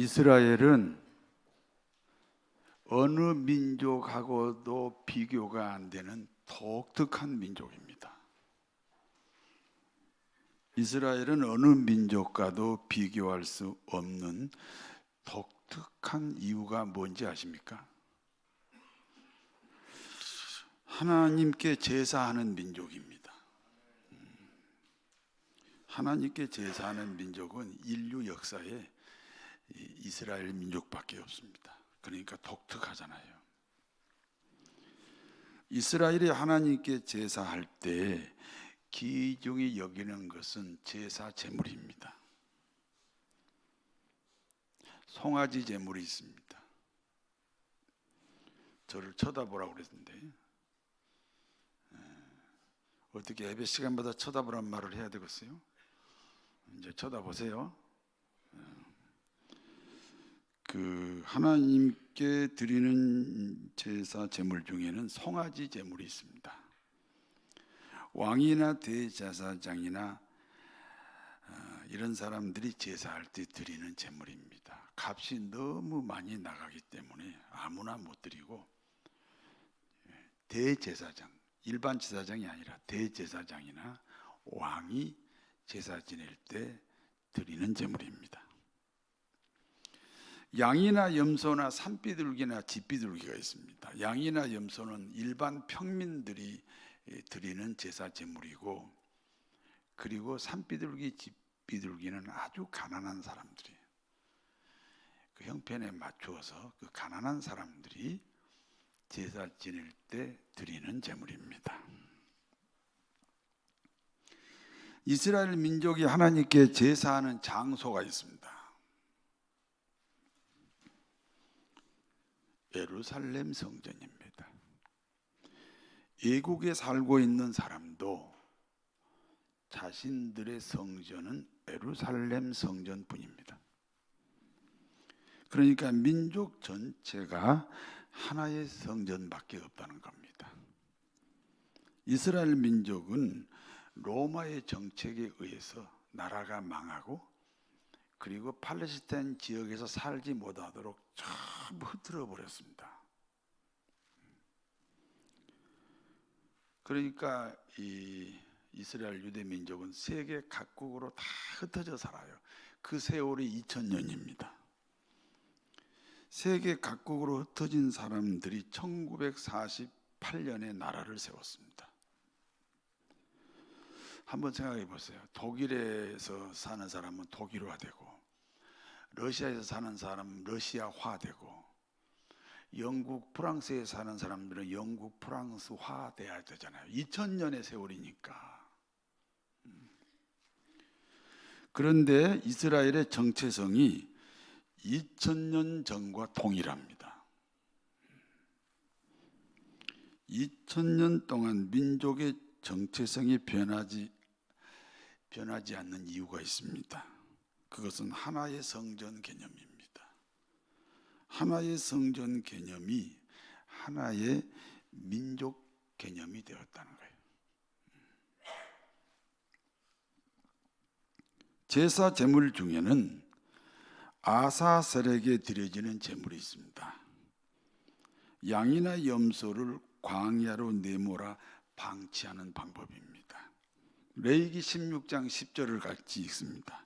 이스라엘은 어느 민족하고도 비교가 안 되는 독특한 민족입니다. 이스라엘은 어느 민족과도 비교할 수 없는 독특한 이유가 뭔지 아십니까? 하나님께 제사하는 민족입니다. 하나님께 제사하는 민족은 인류 역사에 이스라엘 민족밖에 없습니다. 그러니까 독특하잖아요. 이스라엘이 하나님께 제사할 때 귀중히 여기는 것은 제사 제물입니다. 송아지 제물이 있습니다. 저를 쳐다보라고 그랬는데 어떻게 예배 시간마다 쳐다보란 말을 해야 되겠어요? 이제 쳐다보세요. 하나님께 드리는 제사 제물 중에는 송아지 제물이 있습니다. 왕이나 대제사장이나 이런 사람들이 제사할 때 드리는 제물입니다. 값이 너무 많이 나가기 때문에 아무나 못 드리고 대제사장, 일반 제사장이 아니라 대제사장이나 왕이 제사 지낼 때 드리는 제물입니다. 양이나 염소나 산비둘기나 쥐비둘기가 있습니다. 양이나 염소는 일반 평민들이 드리는 제사 제물이고, 그리고 산비둘기, 쥐비둘기는 아주 가난한 사람들이, 그 형편에 맞추어서 그 가난한 사람들이 제사 지낼 때 드리는 제물입니다. 이스라엘 민족이 하나님께 제사하는 장소가 있습니다. 예루살렘 성전입니다. 애국에 살고 있는 사람도 자신들의 성전은 예루살렘 성전뿐입니다. 그러니까 민족 전체가 하나의 성전밖에 없다는 겁니다. 이스라엘 민족은 로마의 정책에 의해서 나라가 망하고, 그리고 팔레스타인 지역에서 살지 못하도록 전부 흩어져 버렸습니다. 그러니까 이 이스라엘 유대 민족은 세계 각국으로 다 흩어져 살아요. 그 세월이 2000년입니다. 세계 각국으로 흩어진 사람들이 1948년에 나라를 세웠습니다. 한번 생각해 보세요. 독일에서 사는 사람은 독일화되고, 러시아에서 사는 사람은 러시아화되고, 영국, 프랑스에 사는 사람들은 영국, 프랑스화 돼야 되잖아요. 2000년의 세월이니까. 그런데 이스라엘의 정체성이 2000년 전과 동일합니다. 2000년 동안 민족의 정체성이 변하지 않는 이유가 있습니다. 그것은 하나의 성전 개념입니다. 하나의 성전 개념이 하나의 민족 개념이 되었다는 거예요. 제사 제물 중에는 아사셀에게 드려지는 제물이 있습니다. 양이나 염소를 광야로 내몰아 방치하는 방법입니다. 레위기 16장 10절을 같이 읽습니다.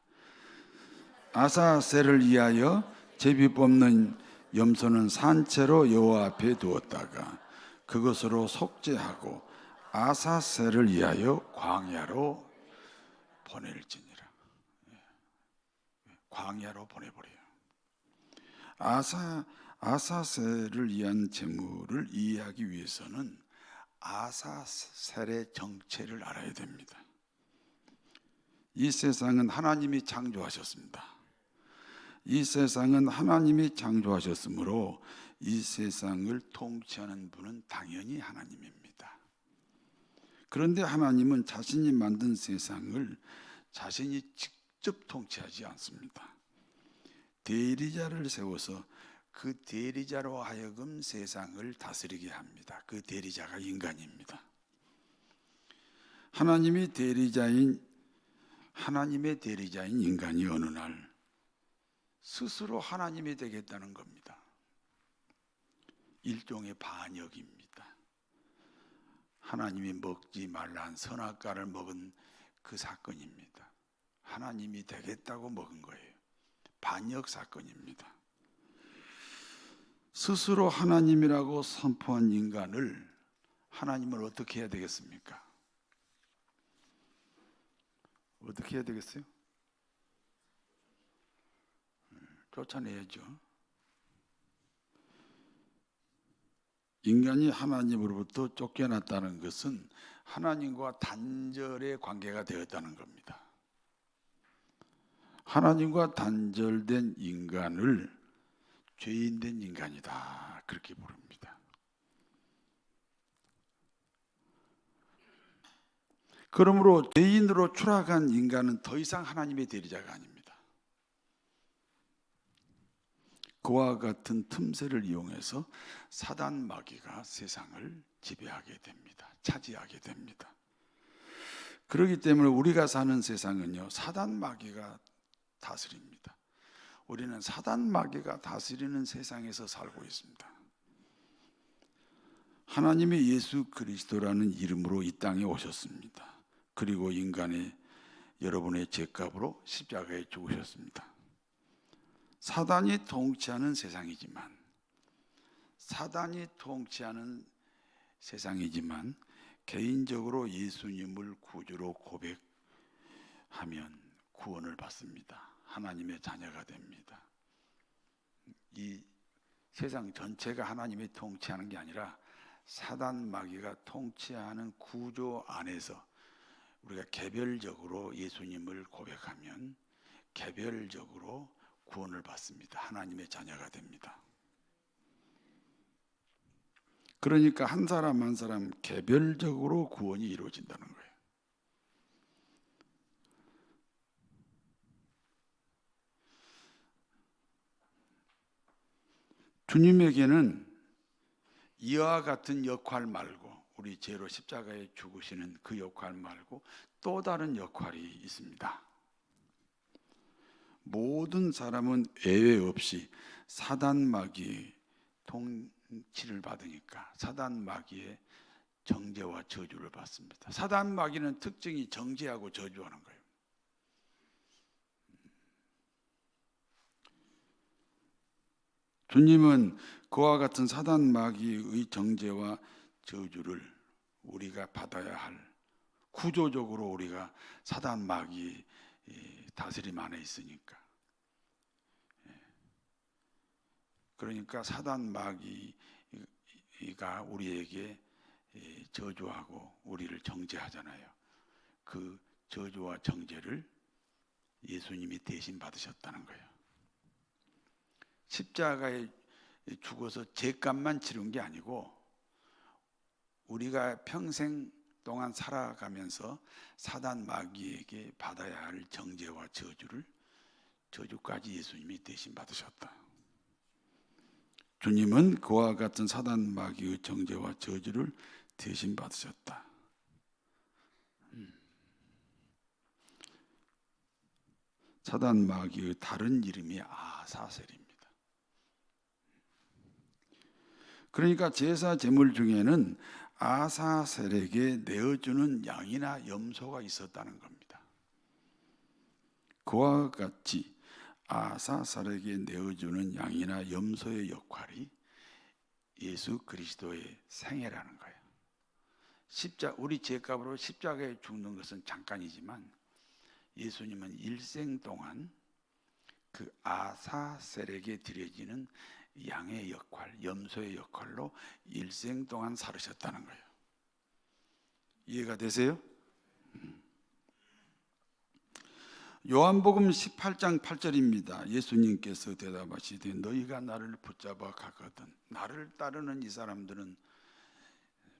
아사셀을 위하여 제비 뽑는 염소는 산채로 여호와 앞에 두었다가 그것으로 속죄하고 아사셀을 위하여 광야로 보낼지니라. 광야로 보내버려요. 아사셀을 위한 제물을 이해하기 위해서는 아사셀의 정체를 알아야 됩니다. 이 세상은 하나님이 창조하셨습니다. 이 세상은 하나님이 창조하셨으므로 이 세상을 통치하는 분은 당연히 하나님입니다. 그런데 하나님은 자신이 만든 세상을 자신이 직접 통치하지 않습니다. 대리자를 세워서 그 대리자로 하여금 세상을 다스리게 합니다. 그 대리자가 인간입니다. 하나님의 대리자인 인간이 어느 날 스스로 하나님이 되겠다는 겁니다. 일종의 반역입니다. 하나님이 먹지 말란 선악과를 먹은 그 사건입니다. 하나님이 되겠다고 먹은 거예요. 반역 사건입니다. 스스로 하나님이라고 선포한 인간을 하나님은 어떻게 해야 되겠습니까? 어떻게 해야 되겠어요? 쫓아내야죠. 인간이 하나님으로부터 쫓겨났다는 것은 하나님과 단절의 관계가 되었다는 겁니다. 하나님과 단절된 인간을 죄인된 인간이다, 그렇게 부릅니다. 그러므로 죄인으로 추락한 인간은 더 이상 하나님의 대리자가 아닙니다. 그와 같은 틈새를 이용해서 사단 마귀가 세상을 지배하게 됩니다. 차지하게 됩니다. 그렇기 때문에 우리가 사는 세상은요, 사단 마귀가 다스립니다. 우리는 사단 마귀가 다스리는 세상에서 살고 있습니다. 하나님의 예수 그리스도라는 이름으로 이 땅에 오셨습니다. 그리고 인간의 여러분의 죄값으로 십자가에 죽으셨습니다. 사단이 통치하는 세상이지만 개인적으로 예수님을 구주로 고백하면 구원을 받습니다. 하나님의 자녀가 됩니다. 이 세상 전체가 하나님이 통치하는 게 아니라 사단 마귀가 통치하는 구조 안에서 우리가 개별적으로 예수님을 고백하면 개별적으로 구원을 받습니다. 하나님의 자녀가 됩니다. 그러니까 한 사람 한 사람 개별적으로 구원이 이루어진다는 거예요. 주님에게는 이와 같은 역할 말고, 우리 죄로 십자가에 죽으시는 그 역할 말고 또 다른 역할이 있습니다. 모든 사람은 예외 없이 사단 마귀의 통치를 받으니까 사단 마귀의 정죄와 저주를 받습니다. 사단 마귀는 특징이 정죄하고 저주하는 거예요. 주님은 그와 같은 사단 마귀의 정죄와 저주를 우리가 받아야 할, 구조적으로 우리가 사단 마귀 다스림 안에 있으니까. 그러니까 사단 마귀가 우리에게 저주하고 우리를 정죄하잖아요. 그 저주와 정죄를 예수님이 대신 받으셨다는 거예요. 십자가에 죽어서 죄값만 치른 게 아니고 우리가 평생 동안 살아가면서 사단 마귀에게 받아야 할 정죄와 저주까지 예수님이 대신 받으셨다. 주님은 그와 같은 사단 마귀의 정죄와 저주를 대신 받으셨다. 사단 마귀의 다른 이름이 아사셀입니다. 그러니까 제사 제물 중에는 아사셀에게 내어주는 양이나 염소가 있었다는 겁니다. 그와 같이 아사셀에게 내어주는 양이나 염소의 역할이 예수 그리스도의 생애라는 거예요. 우리 죄값으로 십자가에 죽는 것은 잠깐이지만 예수님은 일생 동안 그 아사셀에게 드려지는 양의 역할, 염소의 역할로 일생 동안 살으셨다는 거예요. 이해가 되세요? 요한복음 18장 8절입니다. 예수님께서 대답하시되 너희가 나를 붙잡아 가거든 나를 따르는 이 사람들은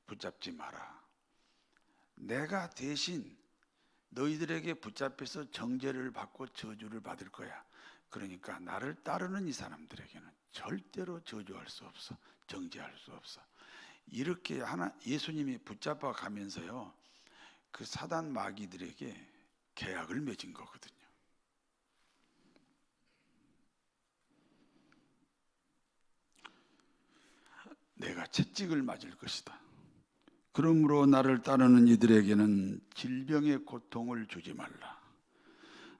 붙잡지 마라. 내가 대신 너희들에게 붙잡혀서 정죄를 받고 저주를 받을 거야. 그러니까 나를 따르는 이 사람들에게는 절대로 저주할 수 없어, 정죄할 수 없어. 이렇게 예수님이 붙잡아 가면서요, 그 사단 마귀들에게 계약을 맺은 거거든요. 내가 채찍을 맞을 것이다. 그러므로 나를 따르는 이들에게는 질병의 고통을 주지 말라.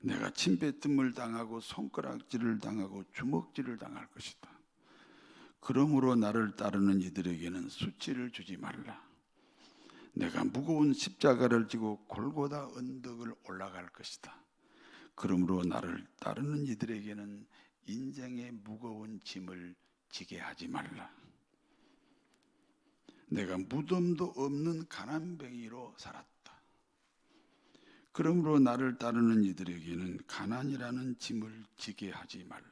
내가 침뱉음을 당하고 손가락질을 당하고 주먹질을 당할 것이다. 그러므로 나를 따르는 이들에게는 수치를 주지 말라. 내가 무거운 십자가를 지고 골고다 언덕을 올라갈 것이다. 그러므로 나를 따르는 이들에게는 인생의 무거운 짐을 지게 하지 말라. 내가 무덤도 없는 가난뱅이로 살았다. 그러므로 나를 따르는 이들에게는 가난이라는 짐을 지게 하지 말라.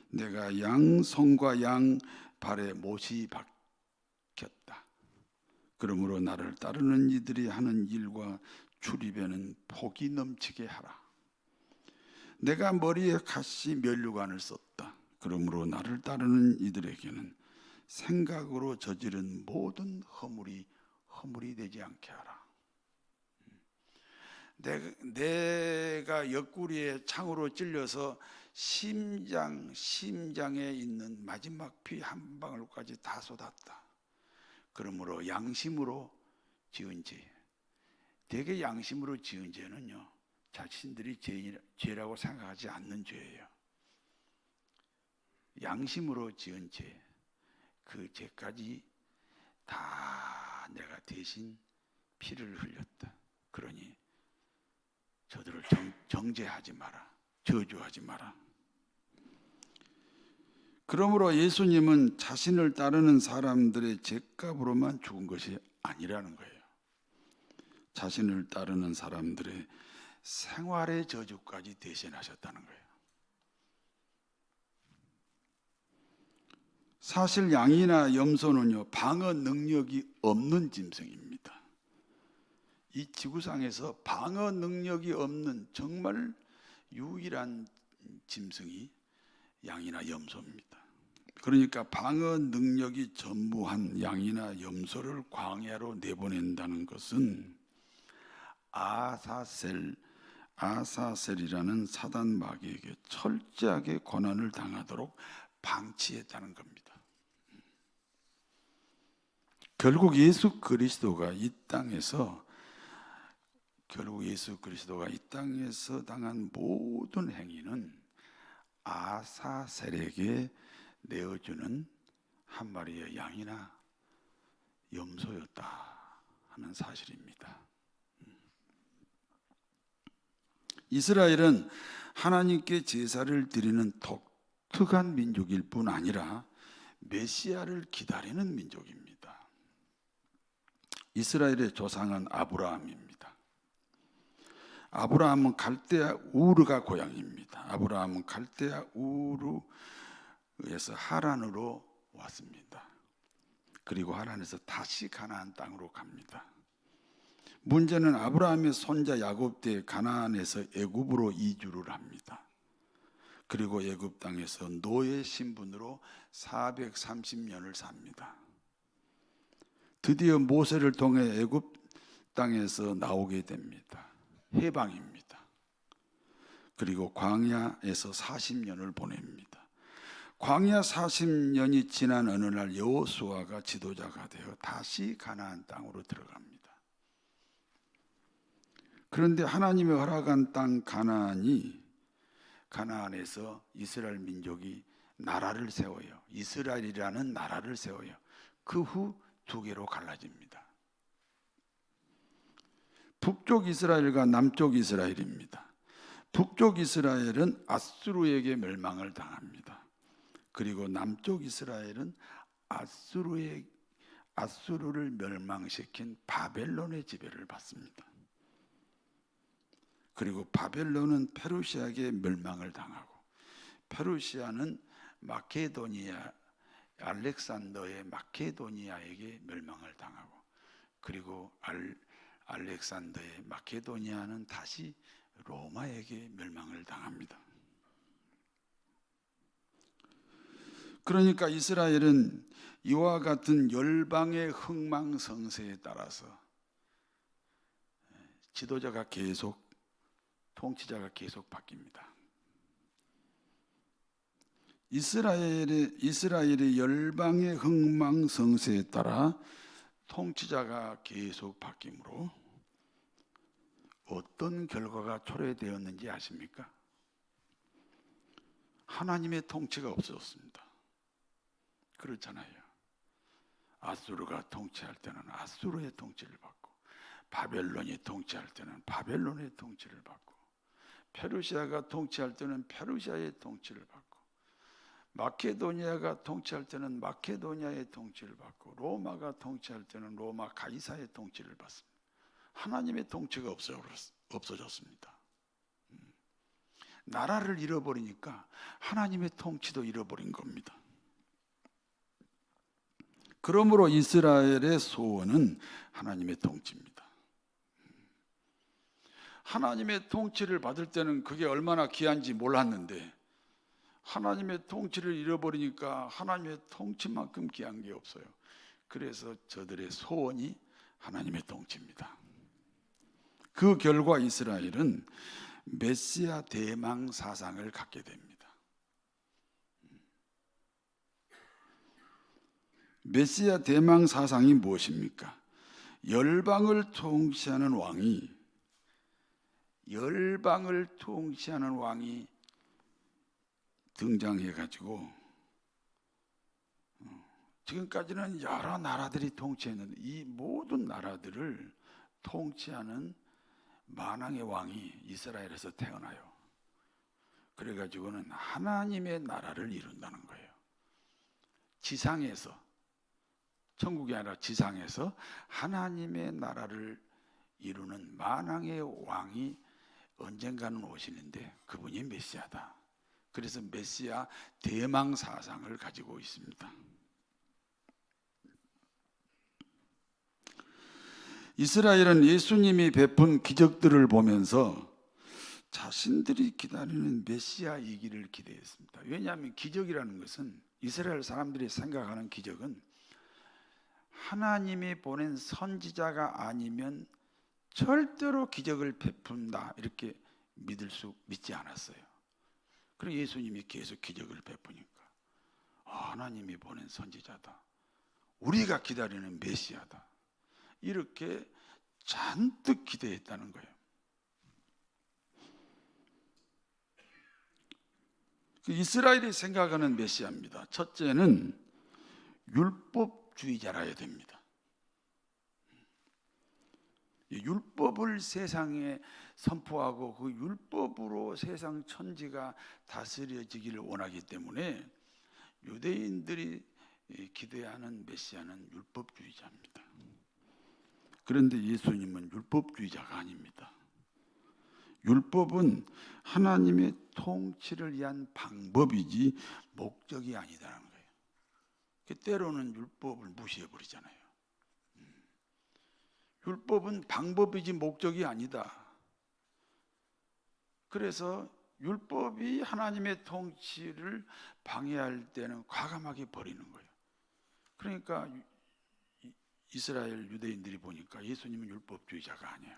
내가 양 손과 양 발에 못이 박혔다. 그러므로 나를 따르는 이들이 하는 일과 출입에는 복이 넘치게 하라. 내가 머리에 가시 면류관을 썼다. 그러므로 나를 따르는 이들에게는 생각으로 저지른 모든 허물이 되지 않게 하라. 내가 옆구리에 창으로 찔려서 심장에 있는 마지막 피 한 방울까지 다 쏟았다. 그러므로 양심으로 지은 죄, 대개 양심으로 지은 죄는요, 자신들이 죄라고 생각하지 않는 죄예요. 양심으로 지은 죄, 그 죄까지 다 내가 대신 피를 흘렸다. 그러니 저들을 정죄하지 마라. 저주하지 마라. 그러므로 예수님은 자신을 따르는 사람들의 죄값으로만 죽은 것이 아니라는 거예요. 자신을 따르는 사람들의 생활의 저주까지 대신하셨다는 거예요. 사실 양이나 염소는요, 방어 능력이 없는 짐승입니다. 이 지구상에서 방어 능력이 없는 정말 유일한 짐승이 양이나 염소입니다. 그러니까 방어 능력이 전무한 양이나 염소를 광야로 내보낸다는 것은 아사셀이라는 사단 마귀에게 철저하게 고난을 당하도록 방치했다는 겁니다. 결국 예수 그리스도가 이 땅에서 당한 모든 행위는 아사셀에게 내어주는 한 마리의 양이나 염소였다 하는 사실입니다. 이스라엘은 하나님께 제사를 드리는 독특한 민족일 뿐 아니라 메시아를 기다리는 민족입니다. 이스라엘의 조상은 아브라함입니다. 아브라함은 갈대아 우르가 고향입니다. 아브라함은 갈대아 우르에서 하란으로 왔습니다. 그리고 하란에서 다시 가나안 땅으로 갑니다. 문제는 아브라함의 손자 야곱 때 가나안에서 애굽으로 이주를 합니다. 그리고 애굽 땅에서 노예 신분으로 430년을 삽니다. 드디어 모세를 통해 애굽 땅에서 나오게 됩니다. 해방입니다. 그리고 광야에서 40년을 보냅니다. 광야 40년이 지난 어느 날 여호수아가 지도자가 되어 다시 가나안 땅으로 들어갑니다. 그런데 하나님의 허락한 땅 가나안에서 이스라엘 민족이 나라를 세워요. 이스라엘이라는 나라를 세워요. 그 후 두 개로 갈라집니다. 북쪽 이스라엘과 남쪽 이스라엘입니다. 북쪽 이스라엘은 아수르에게 멸망을 당합니다. 그리고 남쪽 이스라엘은 아수르를 멸망시킨 바벨론의 지배를 받습니다. 그리고 바벨론은 페르시아에게 멸망을 당하고, 페르시아는 알렉산더의 마케도니아에게 멸망을 당하고, 그리고 알렉산더의 마케도니아는 다시 로마에게 멸망을 당합니다. 그러니까 이스라엘은 이와 같은 열방의 흥망성쇠에 따라서 통치자가 계속 바뀝니다. 이스라엘의 열방의 흥망성쇠에 따라 통치자가 계속 바뀌므로 어떤 결과가 초래되었는지 아십니까? 하나님의 통치가 없어졌습니다. 그렇잖아요. 아수르가 통치할 때는 아수르의 통치를 받고, 바벨론이 통치할 때는 바벨론의 통치를 받고, 페르시아가 통치할 때는 페르시아의 통치를 받고, 마케도니아가 통치할 때는 마케도니아의 통치를 받고, 로마가 통치할 때는 로마 가이사의 통치를 받습니다. 하나님의 통치가 없어졌습니다. 나라를 잃어버리니까 하나님의 통치도 잃어버린 겁니다. 그러므로 이스라엘의 소원은 하나님의 통치입니다. 하나님의 통치를 받을 때는 그게 얼마나 귀한지 몰랐는데 하나님의 통치를 잃어버리니까 하나님의 통치만큼 귀한 게 없어요. 그래서 저들의 소원이 하나님의 통치입니다. 그 결과 이스라엘은 메시아 대망 사상을 갖게 됩니다. 메시아 대망 사상이 무엇입니까? 열방을 통치하는 왕이 등장해가지고 지금까지는 여러 나라들이 통치했는데 이 모든 나라들을 통치하는 만왕의 왕이 이스라엘에서 태어나요. 그래가지고는 하나님의 나라를 이룬다는 거예요. 지상에서, 천국이 아니라 지상에서 하나님의 나라를 이루는 만왕의 왕이 언젠가는 오시는데 그분이 메시아다. 그래서 메시아 대망 사상을 가지고 있습니다. 이스라엘은 예수님이 베푼 기적들을 보면서 자신들이 기다리는 메시아이기를 기대했습니다. 왜냐하면 기적이라는 것은, 이스라엘 사람들이 생각하는 기적은 하나님이 보낸 선지자가 아니면 절대로 기적을 베푼다 이렇게 믿지 않았어요. 그리고 예수님이 계속 기적을 베푸니까 하나님이 보낸 선지자다, 우리가 기다리는 메시아다, 이렇게 잔뜩 기대했다는 거예요. 이스라엘이 생각하는 메시아입니다. 첫째는 율법주의자라야 됩니다. 율법을 세상에 선포하고 그 율법으로 세상 천지가 다스려지기를 원하기 때문에 유대인들이 기대하는 메시아는 율법주의자입니다. 그런데 예수님은 율법주의자가 아닙니다. 율법은 하나님의 통치를 위한 방법이지 목적이 아니다라는 거예요. 때로는 율법을 무시해버리잖아요. 율법은 방법이지 목적이 아니다. 그래서 율법이 하나님의 통치를 방해할 때는 과감하게 버리는 거예요. 그러니까 이스라엘 유대인들이 보니까 예수님은 율법주의자가 아니에요.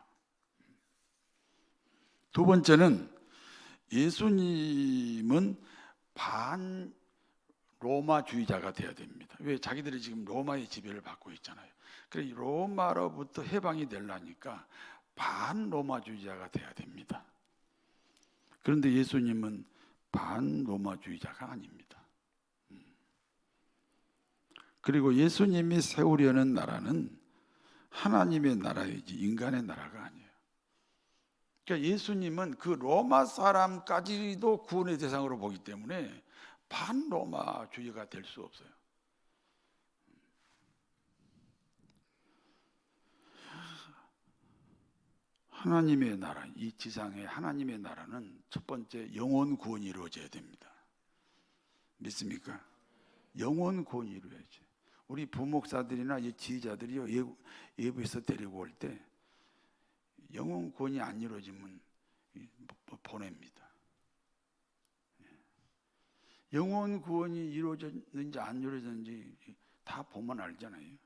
두 번째는 예수님은 반 로마주의자가 되어야 됩니다. 왜? 자기들이 지금 로마의 지배를 받고 있잖아요. 그래서 로마로부터 해방이 되려니까 반 로마주의자가 되어야 됩니다. 그런데 예수님은 반 로마주의자가 아닙니다. 그리고 예수님이 세우려는 나라는 하나님의 나라이지 인간의 나라가 아니에요. 그러니까 예수님은 그 로마 사람까지도 구원의 대상으로 보기 때문에 반로마주의가 될 수 없어요. 하나님의 나라, 이 지상의 하나님의 나라는 첫 번째 영혼 구원이 이루어져야 됩니다. 믿습니까? 영혼 구원이 이루어야지. 우리 부목사들이나 이 지휘자들이 예부에서 데리고 올 때 영혼 구원이 안 이루어지면 보냅니다. 영혼 구원이 이루어졌는지 안 이루어졌는지 다 보면 알잖아요.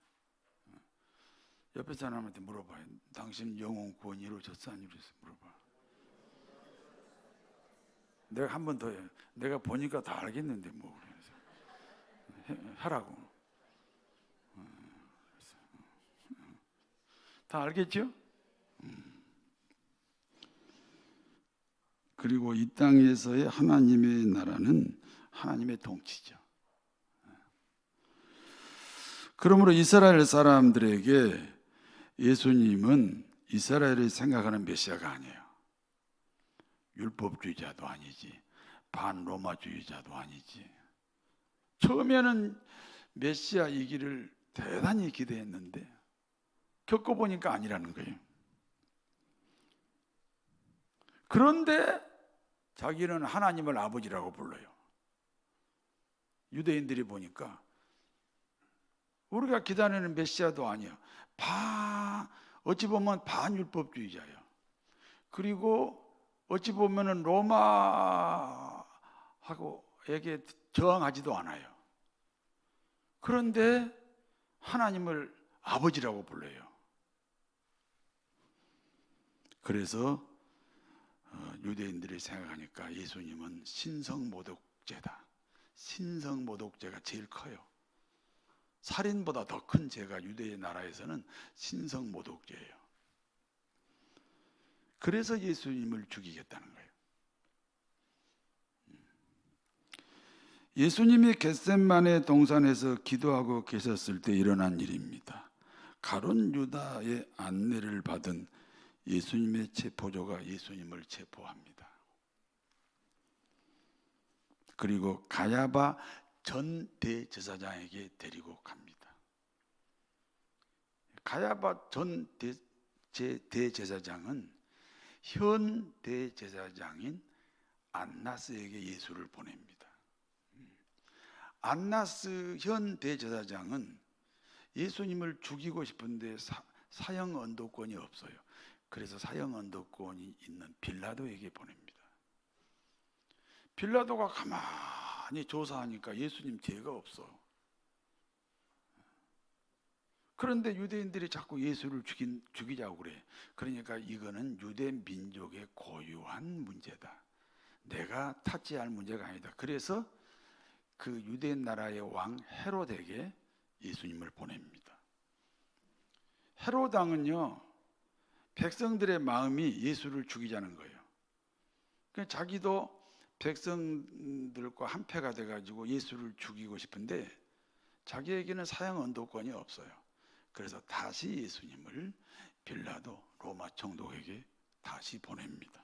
옆에 사람한테 물어봐요. 당신 영혼 구원이 이루어졌어 안 이루어졌어 물어봐. 내가 한 번 더 해. 내가 보니까 다 알겠는데 뭐 하라고. 다 알겠죠? 그리고 이 땅에서의 하나님의 나라는 하나님의 통치죠. 그러므로 이스라엘 사람들에게 예수님은 이스라엘을 생각하는 메시아가 아니에요. 율법주의자도 아니지, 반로마주의자도 아니지. 처음에는 메시아이기를 대단히 기대했는데 겪어보니까 아니라는 거예요. 그런데 자기는 하나님을 아버지라고 불러요. 유대인들이 보니까 우리가 기다리는 메시아도 아니야. 어찌 보면 반율법주의자예요. 그리고 어찌 보면은 로마하고에게 저항하지도 않아요. 그런데 하나님을 아버지라고 불러요. 그래서 유대인들이 생각하니까 예수님은 신성모독죄다. 신성모독죄가 제일 커요. 살인보다 더 큰 죄가 유대의 나라에서는 신성모독죄예요. 그래서 예수님을 죽이겠다는 거예요. 예수님이 겟셋마네 동산에서 기도하고 계셨을 때 일어난 일입니다. 가룟 유다의 안내를 받은 예수님의 체포조가 예수님을 체포합니다. 그리고 가야바 전 대제사장에게 데리고 갑니다. 가야바 전 대제사장은 현 대제사장인 안나스에게 예수를 보냅니다. 안나스 현 대제사장은 예수님을 죽이고 싶은데 사형 언도권이 없어요. 그래서 사형 언도권이 있는 빌라도에게 보냅니다. 빌라도가 가만히 조사하니까 예수님 죄가 없어. 그런데 유대인들이 자꾸 예수를 죽이자고 그래. 그러니까 이거는 유대 민족의 고유한 문제다. 내가 타치할 문제가 아니다. 그래서 그 유대 나라의 왕 헤롯에게 예수님을 보냅니다. 헤롯 왕은요, 백성들의 마음이 예수를 죽이자는 거예요. 그러니까 자기도 백성들과 한패가 돼가지고 예수를 죽이고 싶은데 자기에게는 사형 언도권이 없어요. 그래서 다시 예수님을 빌라도 로마 총독에게 다시 보냅니다.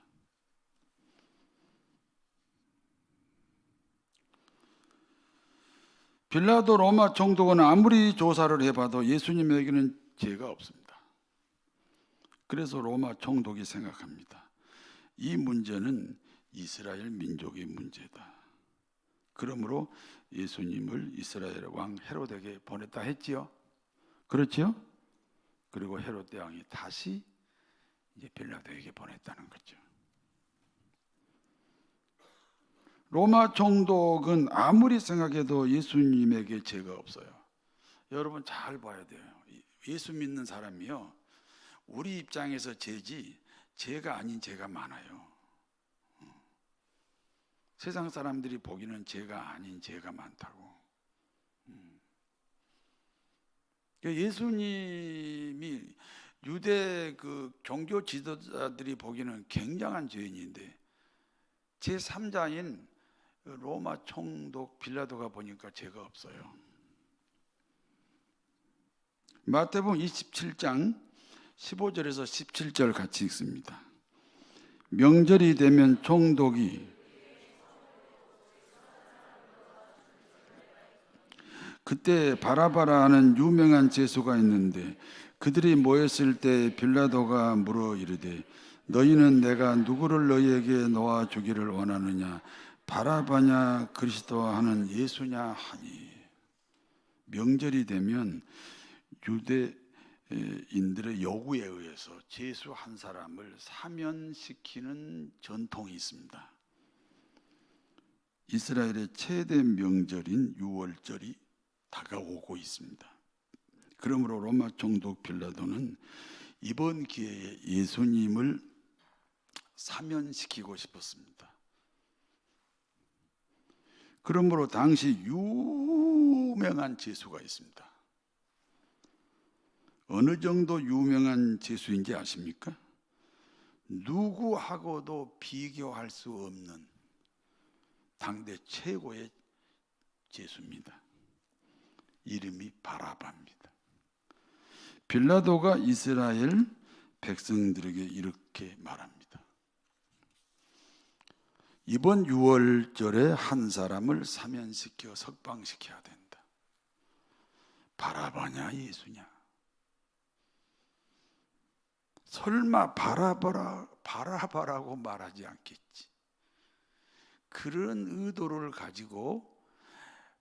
빌라도 로마 총독은 아무리 조사를 해봐도 예수님에게는 죄가 없습니다. 그래서 로마 총독이 생각합니다. 이 문제는 이스라엘 민족의 문제다. 그러므로 예수님을 이스라엘 왕 헤롯에게 보냈다 했지요. 그렇죠? 그리고 헤롯 대왕이 다시 이제 빌라도에게 보냈다는 거죠. 로마 총독은 아무리 생각해도 예수님에게 죄가 없어요. 여러분 잘 봐야 돼요. 예수 믿는 사람이요, 우리 입장에서 죄가 아닌 죄가 많아요. 세상 사람들이 보기는 죄가 아닌 죄가 많다고. 예수님이 유대 그 종교 지도자들이 보기는 굉장한 죄인인데 제3자인 로마 총독 빌라도가 보니까 죄가 없어요. 마태복음 27장 15절에서 17절 같이 읽습니다. 명절이 되면 총독이 그때 바라바라 하는 유명한 죄수가 있는데 그들이 모였을 때 빌라도가 물어 이르되 너희는 내가 누구를 너희에게 놓아 주기를 원하느냐, 바라바냐 그리스도 하는 예수냐 하니. 명절이 되면 유대인들의 요구에 의해서 죄수 한 사람을 사면시키는 전통이 있습니다. 이스라엘의 최대 명절인 유월절이 다가오고 있습니다. 그러므로 로마 총독 빌라도는 이번 기회에 예수님을 사면시키고 싶었습니다. 그러므로 당시 유명한 제수가 있습니다. 어느 정도 유명한 제수인지 아십니까? 누구하고도 비교할 수 없는 당대 최고의 제수입니다. 이름이 바라바입니다. 빌라도가 이스라엘 백성들에게 이렇게 말합니다. 이번 6월절에 한 사람을 사면시켜 석방시켜야 된다. 바라바냐 예수냐? 설마 바라바라고 말하지 않겠지. 그런 의도를 가지고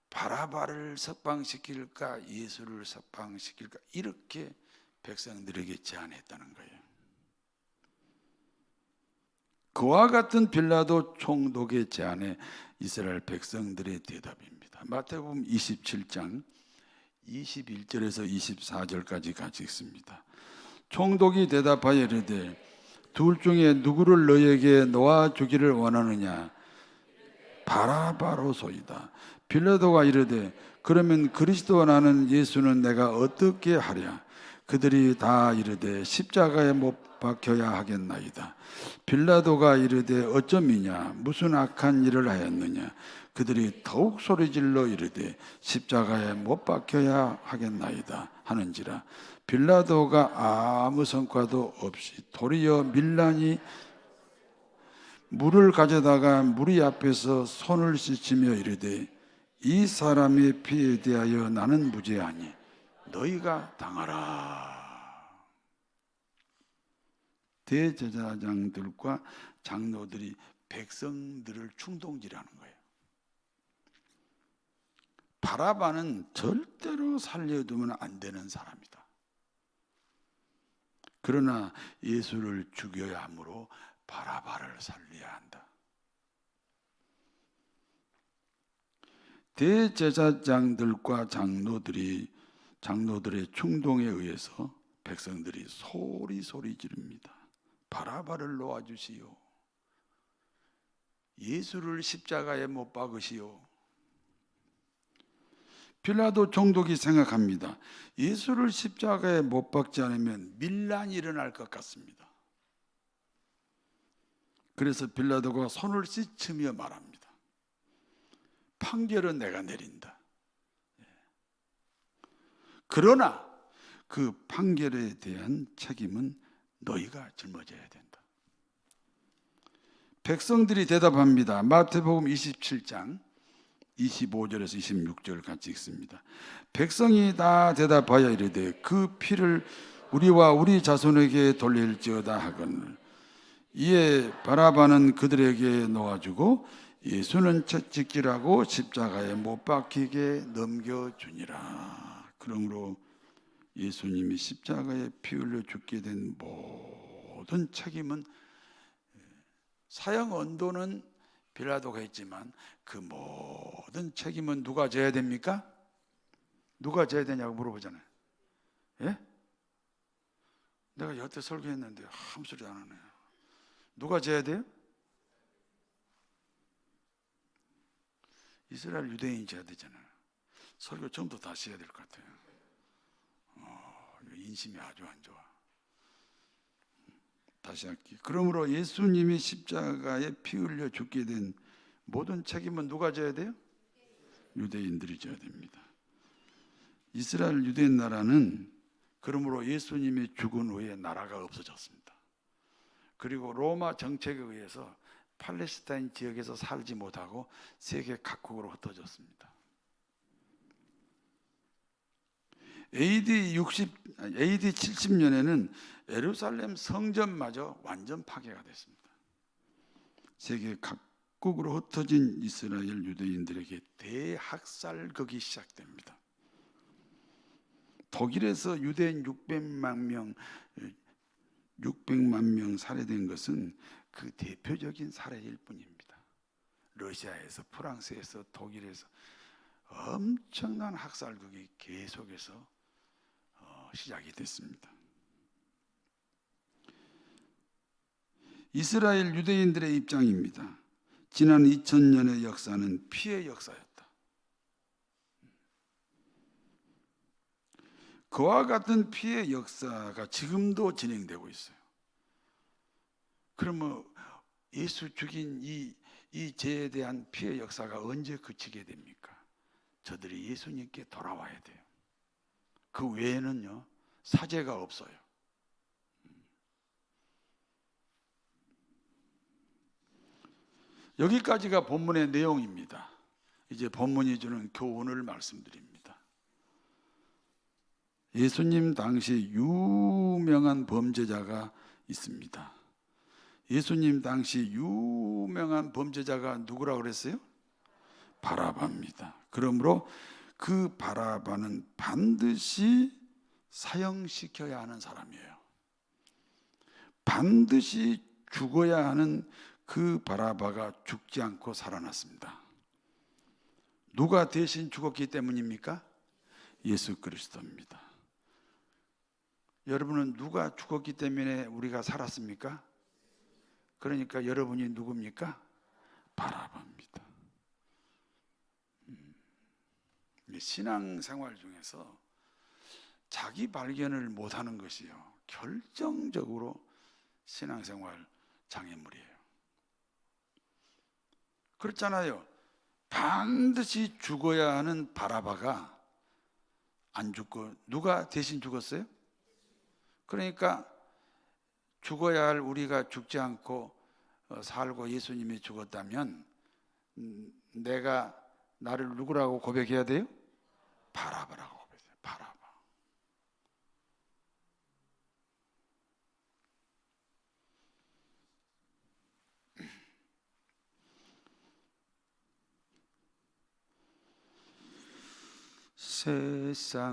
바라바를 석방시킬까 예수를 석방시킬까 이렇게 백성들에게 제안했다는 거예요. 그와 같은 빌라도 총독의 제안에 이스라엘 백성들의 대답입니다. 마태복음 27장 21절에서 24절까지 같이 읽습니다. 총독이 대답하여 이르되 둘 중에 누구를 너에게 놓아주기를 원하느냐? 바라바로소이다. 빌라도가 이르되 그러면 그리스도 나는 예수는 내가 어떻게 하랴? 그들이 다 이르되 십자가에 못 박혀야 하겠나이다. 빌라도가 이르되 어쩌미냐? 무슨 악한 일을 하였느냐? 그들이 더욱 소리질러 이르되 십자가에 못 박혀야 하겠나이다 하는지라. 빌라도가 아무 성과도 없이 도리어 밀란이 물을 가져다가 무리 앞에서 손을 씻으며 이르되 이 사람의 피에 대하여 나는 무죄하니 너희가 당하라. 대제사장들과 장로들이 백성들을 충동질하는 거예요. 바라바는 절대로 살려두면 안 되는 사람이다. 그러나 예수를 죽여야 하므로 바라바를 살려야 한다. 대제사장들과 장로들의 충동에 의해서 백성들이 소리 지릅니다. 바라바를 놓아주시오. 예수를 십자가에 못 박으시오. 빌라도 총독이 생각합니다. 예수를 십자가에 못 박지 않으면 밀란이 일어날 것 같습니다. 그래서 빌라도가 손을 씻으며 말합니다. 판결은 내가 내린다. 그러나 그 판결에 대한 책임은 너희가 짊어져야 된다. 백성들이 대답합니다. 마태복음 27장 25절에서 26절 같이 읽습니다. 백성이 다 대답하여 이르되 그 피를 우리와 우리 자손에게 돌릴지어다 하거늘 이에 바라바는 그들에게 놓아주고 예수는 채찍질하고 십자가에 못 박히게 넘겨주니라. 그러므로 예수님이 십자가에 피 흘려 죽게 된 모든 책임은 사형 언도는 빌라도가 했지만 그 모든 책임은 누가 져야 됩니까? 누가 져야 되냐고 물어보잖아요. 예? 내가 여태 설교했는데 아무 소리 안 하네요. 누가 져야 돼요? 이스라엘 유대인이 져야 되잖아요. 설교 처음부터 다시 해야 될 것 같아요. 인심이 아주 안 좋아. 다시 할게요. 그러므로 예수님이 십자가에 피 흘려 죽게 된 모든 책임은 누가 져야 돼요? 유대인들이 져야 됩니다. 이스라엘 유대인 나라는 그러므로 예수님이 죽은 후에 나라가 없어졌습니다. 그리고 로마 정책에 의해서 팔레스타인 지역에서 살지 못하고 세계 각국으로 흩어졌습니다. AD 70년에는 예루살렘 성전마저 완전 파괴가 됐습니다. 세계 각국으로 흩어진 이스라엘 유대인들에게 대학살극이 시작됩니다. 독일에서 유대인 600만 명 살해된 것은 그 대표적인 사례일 뿐입니다. 러시아에서, 프랑스에서, 독일에서 엄청난 학살극이 계속해서 시작이 됐습니다. 이스라엘 유대인들의 입장입니다. 지난 2000년의 역사는 피해 역사였다. 그와 같은 피해 역사가 지금도 진행되고 있어요. 그러면 예수 죽인 이 죄에 대한 피해 역사가 언제 그치게 됩니까? 저들이 예수님께 돌아와야 돼요. 그 외에는요, 사죄가 없어요. 여기까지가 본문의 내용입니다. 이제 본문이 주는 교훈을 말씀드립니다. 예수님 당시 유명한 범죄자가 있습니다. 예수님 당시 유명한 범죄자가 누구라고 그랬어요? 바라바입니다. 그러므로 그 바라바는 반드시 사형시켜야 하는 사람이에요. 반드시 죽어야 하는 그 바라바가 죽지 않고 살아났습니다. 누가 대신 죽었기 때문입니까? 예수 그리스도입니다. 여러분은 누가 죽었기 때문에 우리가 살았습니까? 그러니까 여러분이 누굽니까? 바라바입니다. 신앙생활 중에서 자기 발견을 못하는 것이요, 결정적으로 신앙생활 장애물이에요. 그렇잖아요. 반드시 죽어야 하는 바라바가 안 죽고 누가 대신 죽었어요? 그러니까 죽어야 할 우리가 죽지 않고 살고 예수님이 죽었다면 내가 나를 누구라고 고백해야 돼요? 바라바라고 고백해요. 바라바.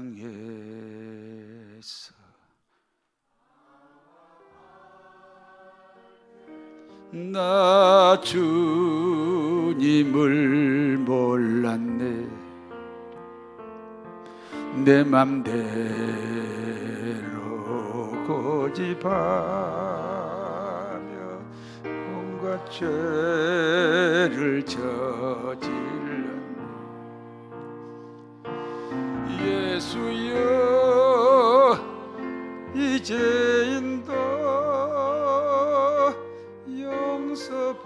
세상에서 나 주님을 몰랐네. 내 맘대로 고집하며 온갖 죄를 저질렀네. 예수여, 이제인도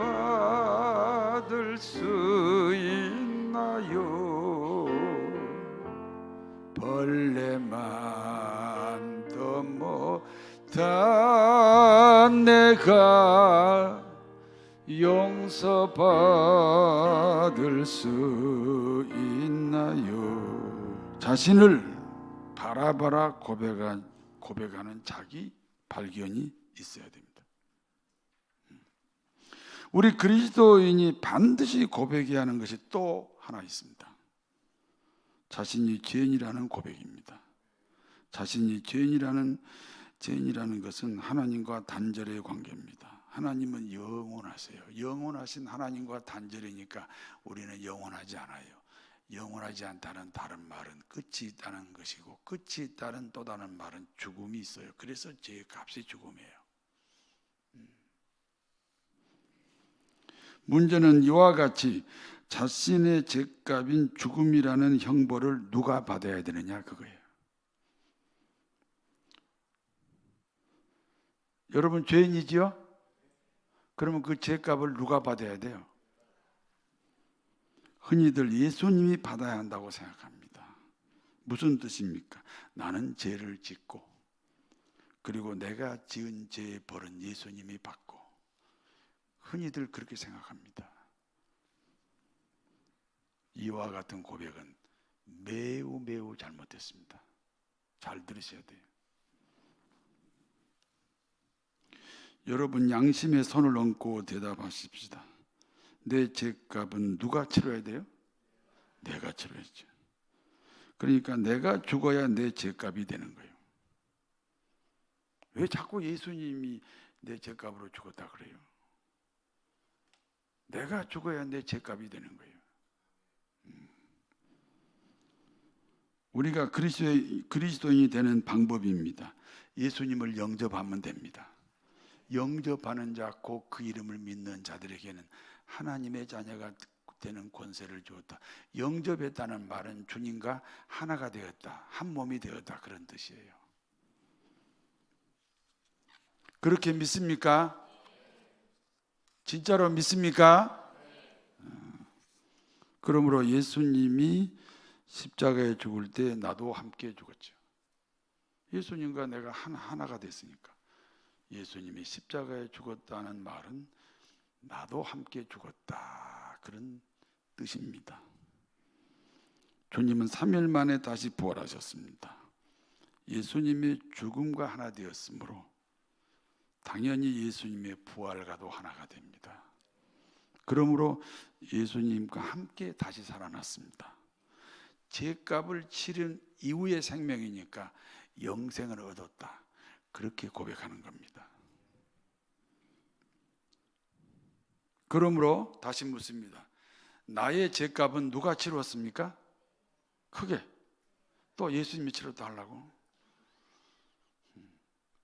용서받을 수 있나요? 벌레만도 못한 내가 용서받을 수 있나요? 자신을 바라바라 고백하는 자기 발견이 있어야 됩니다. 우리 그리스도인이 반드시 고백해야 하는 것이 또 하나 있습니다. 자신이 죄인이라는 고백입니다. 자신이 죄인이라는 것은 하나님과 단절의 관계입니다. 하나님은 영원하세요. 영원하신 하나님과 단절이니까 우리는 영원하지 않아요. 영원하지 않다는 다른 말은 끝이 있다는 것이고, 끝이 있다는 또 다른 말은 죽음이 있어요. 그래서 죄의 값이 죽음이에요. 문제는 이와 같이 자신의 죄값인 죽음이라는 형벌을 누가 받아야 되느냐, 그거예요. 여러분 죄인이지요? 그러면 그 죄값을 누가 받아야 돼요? 흔히들 예수님이 받아야 한다고 생각합니다. 무슨 뜻입니까? 나는 죄를 짓고, 그리고 내가 지은 죄의 벌은 예수님이 받고, 흔히들 그렇게 생각합니다. 이와 같은 고백은 매우 잘못됐습니다. 잘 들으셔야 돼요. 여러분 양심에 손을 얹고 대답하십시다. 내 죄값은 누가 치러야 돼요? 내가 치러야죠. 그러니까 내가 죽어야 내 죄값이 되는 거예요. 왜 자꾸 예수님이 내 죄값으로 죽었다 그래요? 내가 죽어야 내 죄값이 되는 거예요. 우리가 그리스도인이 되는 방법입니다. 예수님을 영접하면 됩니다. 영접하는 자, 곧 그 이름을 믿는 자들에게는 하나님의 자녀가 되는 권세를 주었다. 영접했다는 말은 주님과 하나가 되었다, 한 몸이 되었다, 그런 뜻이에요. 그렇게 믿습니까? 진짜로 믿습니까? 그러므로 예수님이 십자가에 죽을 때 나도 함께 죽었죠. 예수님과 내가 하나가 됐으니까. 예수님이 십자가에 죽었다는 말은 나도 함께 죽었다, 그런 뜻입니다. 주님은 3일 만에 다시 부활하셨습니다. 예수님의 죽음과 하나 되었으므로 당연히 예수님의 부활과도 하나가 됩니다. 그러므로 예수님과 함께 다시 살아났습니다. 죄값을 치른 이후의 생명이니까 영생을 얻었다, 그렇게 고백하는 겁니다. 그러므로 다시 묻습니다. 나의 죄값은 누가 치루었습니까? 크게. 또 예수님이 치렀다 하려고?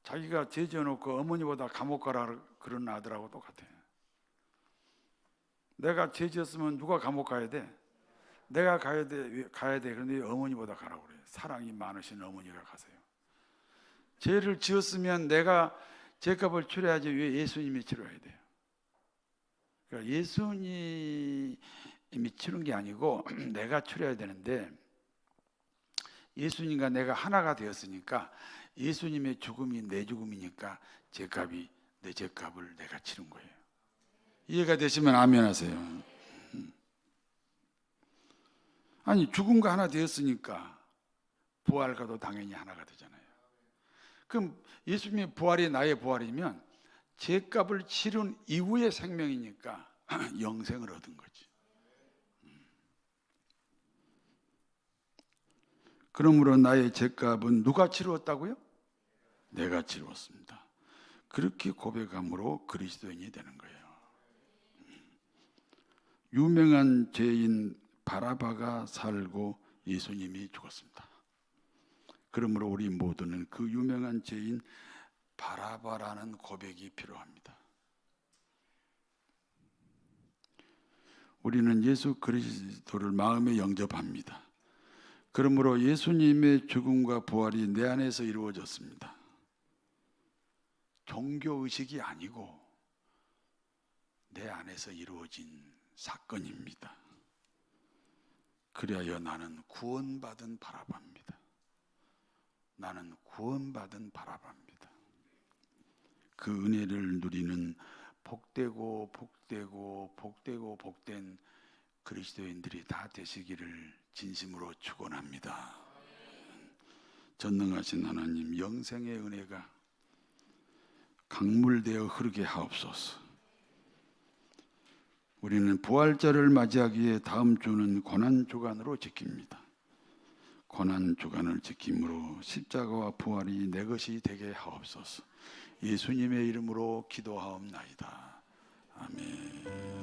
자기가 죄 지어놓고 어머니보다 감옥 가라 그런 아들하고 똑같아요. 내가 죄 지었으면 누가 감옥 가야 돼? 내가 가야 돼. 그런데 어머니보다 가라고 그래요. 사랑이 많으신 어머니가 가세요. 죄를 지었으면 내가 죄값을 치러야지 왜 예수님이 치러야 돼요? 그러니까 예수님이 치른 게 아니고 내가 치러야 되는데, 예수님과 내가 하나가 되었으니까 예수님의 죽음이 내 죽음이니까 죄값이, 내 죄값을 내가 치른 거예요. 이해가 되시면 아멘 하세요. 아니, 죽음과 하나 되었으니까 부활과도 당연히 하나가 되잖아요. 그럼 예수님의 부활이 나의 부활이면 죄값을 치른 이후의 생명이니까 영생을 얻은 거지. 그러므로 나의 죄값은 누가 치루었다고요? 내가 치루었습니다. 그렇게 고백함으로 그리스도인이 되는 거예요. 유명한 죄인 바라바가 살고 예수님이 죽었습니다. 그러므로 우리 모두는 그 유명한 죄인 바라바라는 고백이 필요합니다. 우리는 예수 그리스도를 마음에 영접합니다. 그러므로 예수님의 죽음과 부활이 내 안에서 이루어졌습니다. 종교의식이 아니고 내 안에서 이루어진 사건입니다. 그리하여 나는 구원받은 바라바입니다. 나는 구원받은 바라바입니다. 그 은혜를 누리는 복되고 복되고 복되고 복된 그리스도인들이 다 되시기를 진심으로 축원합니다. 전능하신 하나님, 영생의 은혜가 강물되어 흐르게 하옵소서. 우리는 부활절을 맞이하기에 다음 주는 고난주간으로 지킵니다. 고난주간을 지킴으로 십자가와 부활이 내 것이 되게 하옵소서. 예수님의 이름으로 기도하옵나이다. 아멘.